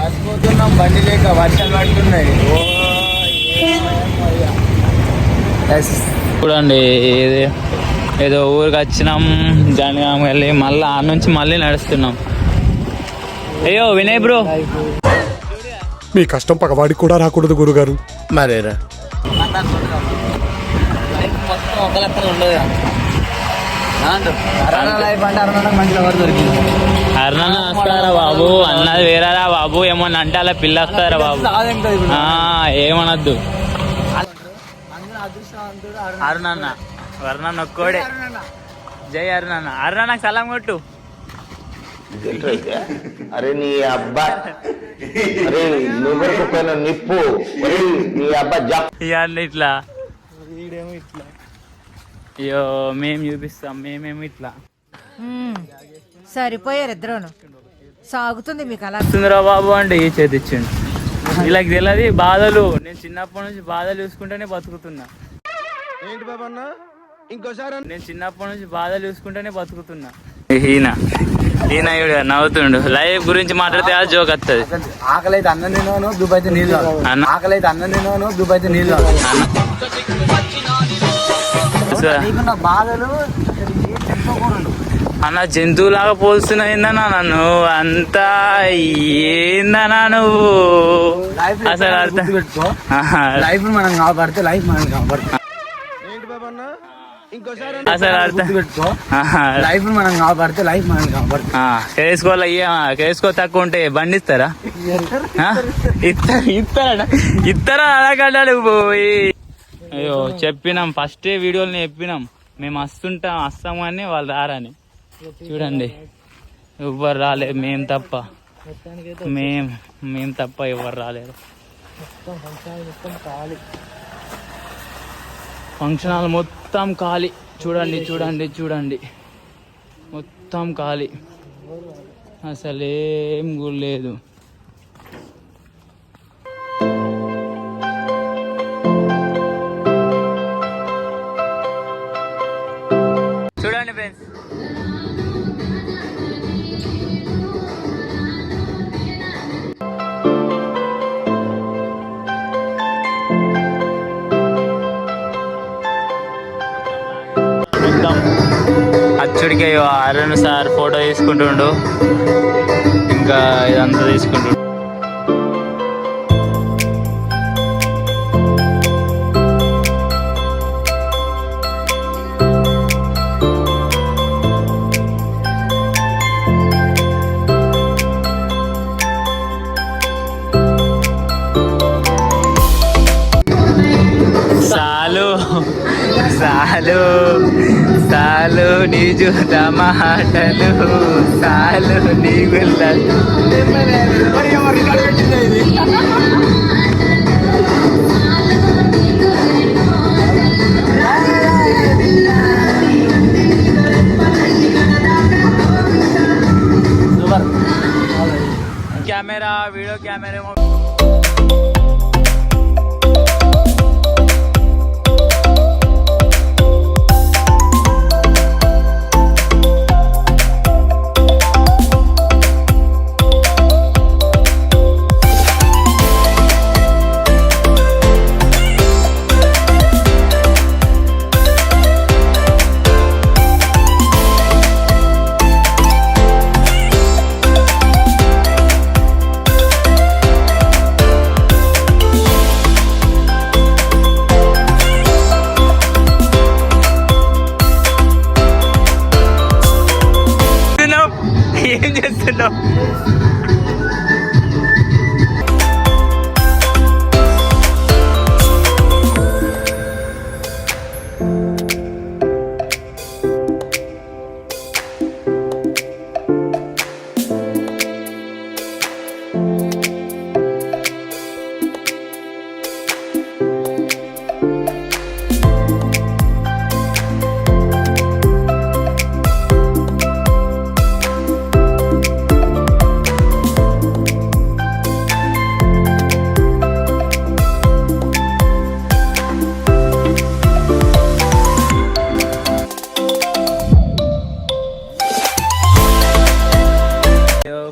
మర్చిపోతున్నాం బండి లేక వర్షాలు పడుతున్నాయి. చూడండి ఏదో ఊరికి వచ్చినాం జనగాం వెళ్ళి మళ్ళీ ఆ నుంచి మళ్ళీ నడుస్తున్నాం. అయ్యో వినయ్ బ్రో, మీ కష్టం పగవాడికి కూడా రాకూడదు గురుగారు. మరేరా మొత్తం ఒక లెక్కన ఉండదు. అరుణ వస్తారా బాబు అన్నది వేరారా బాబు, ఏమన్నా అంటే అలా పిల్ల వస్తారా బాబు, ఏమనద్దు. అరుణన్న వర్ణన్న ఒక్కోడే. జై అరుణన్న. అరుణన్నకు సలాం కొట్టు. అరే నీ అబ్బా, అరే నువ్వు పోయిన నిప్పు, నీ అబ్బా ఇవన్నీ ఇట్లా. అయ్యో మేము చూపిస్తాం, మేమేమి ఇట్లా. సరిపోయారు ఇద్దరును. సాగుతుంది మీకు అలా. సుందరా బాబు అంటే ఈ చేతి ఇచ్చిండు. వీళ్ళకి తెలియదు బాధలు. నేను చిన్నప్పటి నుంచి బాధలు చూసుకుంటేనే బతుకుతున్నా. ఏంటి బాబా అన్న ఇంకోసారి? నేను చిన్నప్పటి నుంచి బాధలు చూసుకుంటేనే బతుకుతున్నా. ఈయన నవ్వుతుండు. లైఫ్ గురించి మాట్లాడితే ఆ జోక్ వస్తుంది. ఆకలి అయితే అన్నం తినను, దుబ్బ అయితే నీళ్ళు. ఆకలి అయితే అన్నం తినను, దుబ్బ అయితే నీళ్ళు. బాధలు అన్న జంతువులాగా పోల్స్తున్నాయిందన్నా నన్ను అంతా. ఏందన్నా నువ్వు అసలు అర్థం పెట్టుకో. లైఫ్ మనం కాపాడితే లైఫ్ మనం కాపాడుతుంది. ఏంటి బాబా అన్న ఇంకోసారి? అసలు అర్థం పెట్టుకో. లైఫ్ మనం కాపాడితే లైఫ్ మనం కాపాడుతుంది. కేసుకోవాలి. కేసుకో తక్కువ ఉంటే బండి ఇస్తారా? ఇస్తారా అలాగడ్డాడు పోయి. అయ్యో చెప్పినాం ఫస్ట్ వీడియోని చెప్పినాం మేము వస్తాము అని వాళ్ళు రారని. చూడండి ఎవ్వరు రాలేదు, మేము తప్ప. మేము తప్ప ఎవరు రాలేరు. ఫంక్షన్ హాల్ మొత్తం ఖాళీ. చూడండి చూడండి చూడండి, మొత్తం ఖాళీ. అసలేం లేదు. చూడండి ఫ్రెండ్స్, అచ్చుడికి అరుణ్ సార్ ఫోటో తీసుకుంటుండు, ఇంకా ఇదంతా తీసుకుంటుండు. సాలు నీ జూత మాటలు, సాలు నీ గుల్లలు. కెమెరా వీడియో కెమెరా ఏం చేస్తున్నావు?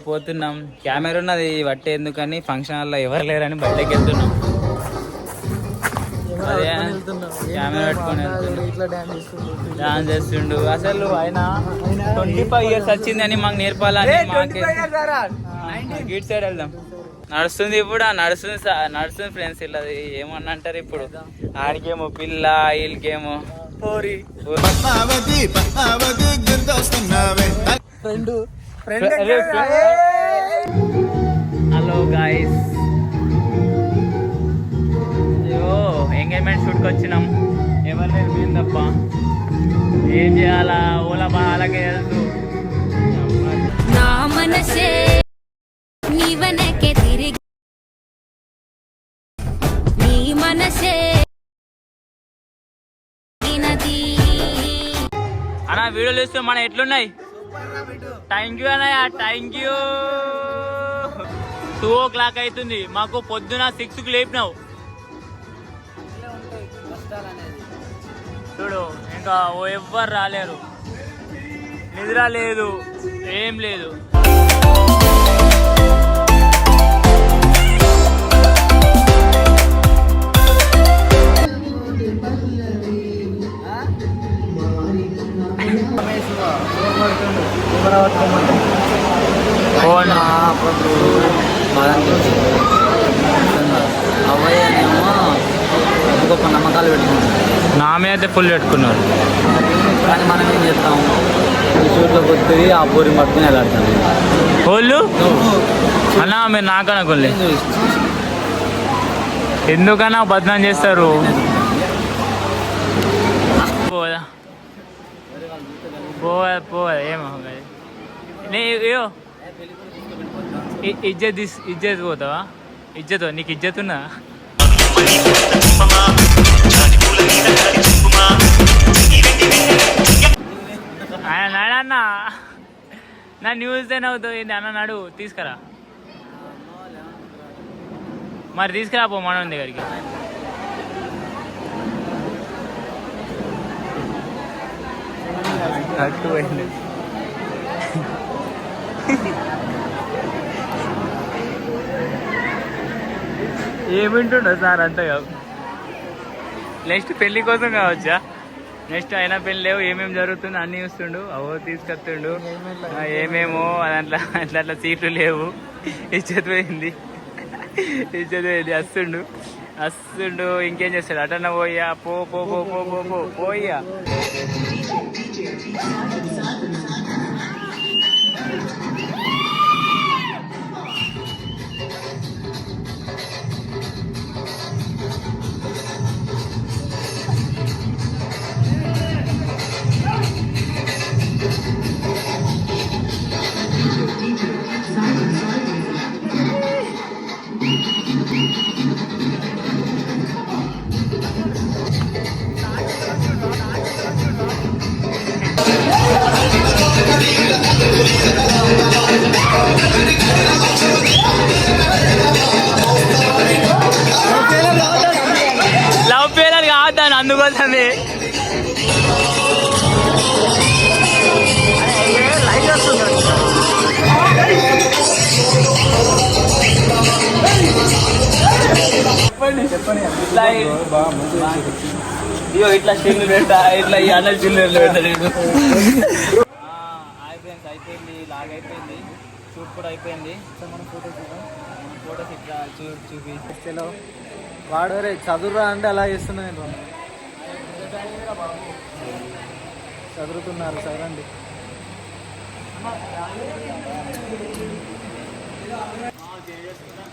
పోతున్నాం. కెమెరా ఉన్నది పట్టే ఎందుకని ఫంక్షన్ హాల్లో ఎవరు లేరని బయటకి వెళ్తున్నాం. అదే కెమెరా పెట్టుకొని డాన్స్ చేస్తుండు. అసలు ఆయన 25 years వచ్చిందని మాకు నేర్పాలని గిట్ సైడ్ వెళ్దాం. నడుస్తుంది ఇప్పుడు నడుస్తుంది ఫ్రెండ్స్. ఇలా ఏమన్నా అంటారు ఇప్పుడు. ఆడికేమో పిల్ల వీళ్ళకేమో పోరి. హలో గాయస్, ఎంగేజ్మెంట్ షూట్కి వచ్చినాం. ఎవరు లేరు మేము తప్ప. ఏం చేయాలా ఓలా అలాగే తెలుసు. నా మనసే నీవనకే తిరిగి నీ మనసే అన్న వీడియోలు చూస్తే మన ఎట్లున్నాయి. థ్యాంక్ యూ అన్నయ్య, థ్యాంక్ యూ. 2 o'clock అవుతుంది. మాకు పొద్దున 6కి లేపినావు చూడు. ఇంకా ఎవ్వరు రాలేరు. నిద్ర లేదు, ఏం లేదు. అవ్వయ్యేమో గొప్ప నమ్మకాలు పెట్టుకున్నాం. నా మీద అయితే ఫుల్ పెట్టుకున్నారు. కానీ మనం ఏం చేస్తాం, ఈ షూట్లోకి వస్తుంది ఆ పూరి పట్టుకుని వెళ్ళాడతాం. వాళ్ళు అన్నా మీరు నాకనుకోలే ఎందుకన్నా బదనాం చేస్తారు. పోదా పోదా ఏమో అయ్యో ఇజ్జత్ పోతావా? ఇజ్జత్ నీకు ఇజ్జత్ ఉన్నా? ఆయన నాడన్న నా న్యూస్ అవుతావు ఏంటి అన్న నాడు తీసుకురా. మరి తీసుకురా పో మనం దగ్గరికి. ఏమింటుండో సార్ అంతగా. నెక్స్ట్ పెళ్లి కోసం కావచ్చా? నెక్స్ట్ అయినా పెళ్లి లేవు, ఏమేమి జరుగుతుందో అన్నీ చూస్తుండు. అవో తీసుకొస్తుండు ఏమేమో దాంట్లో అట్లా సీట్లు లేవు. ఇచ్చేది పోయింది. వస్తుండు ఇంకేం చేస్తాడు? అటన్న పోయా పోయా. లవ్ ఫెయిలర్ కావద్దాను అందుకోసమే. ఇట్లా స్టిల్ పెట్టా, ఇట్లా ఈ అన్న స్టిల్ పెడతాడు. అయిపోయింది, లాగ్ అయిపోయింది, షూట్ కూడా అయిపోయింది. మనం ఫోటోస్ ఇట్లా చూపి వాడు చదువురా అంటే అలా చేస్తున్నా. నేను చదువుతున్నారు చదవండి.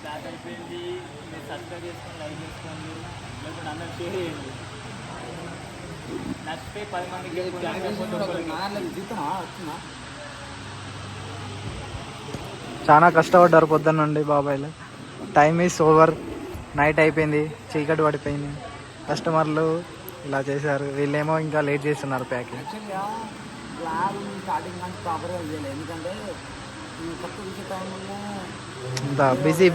బ్యాక్ అయిపోయింది. మీరు సబ్స్క్రైబ్ చేసుకొని లైక్ చేసుకోండి, లేకపోతే అందరూ షేర్ చేయండి. నచ్చితే 10 మందికి. చాలా కష్టపడ్డారు పొద్దున్న నుండి బాబాయ్లు. టైమ్ ఈస్ ఓవర్, నైట్ అయిపోయింది, చీకటి పడిపోయింది. కస్టమర్లు ఇలా చేశారు. వీళ్ళేమో ఇంకా లేట్ చేస్తున్నారు ప్యాకింగ్. ఇంత బిజీ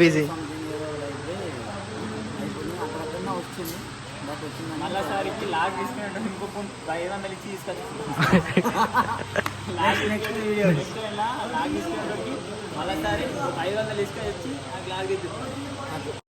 మళ్ళీసారికి లాగ్ తీసుకున్నట్టు ఇంకో 500 ఇచ్చి తీసుకొచ్చి లాగ్ తీసుకున్నట్టు మళ్ళీసారి 500 ఇసుక తెచ్చి ఆ గ్లాస్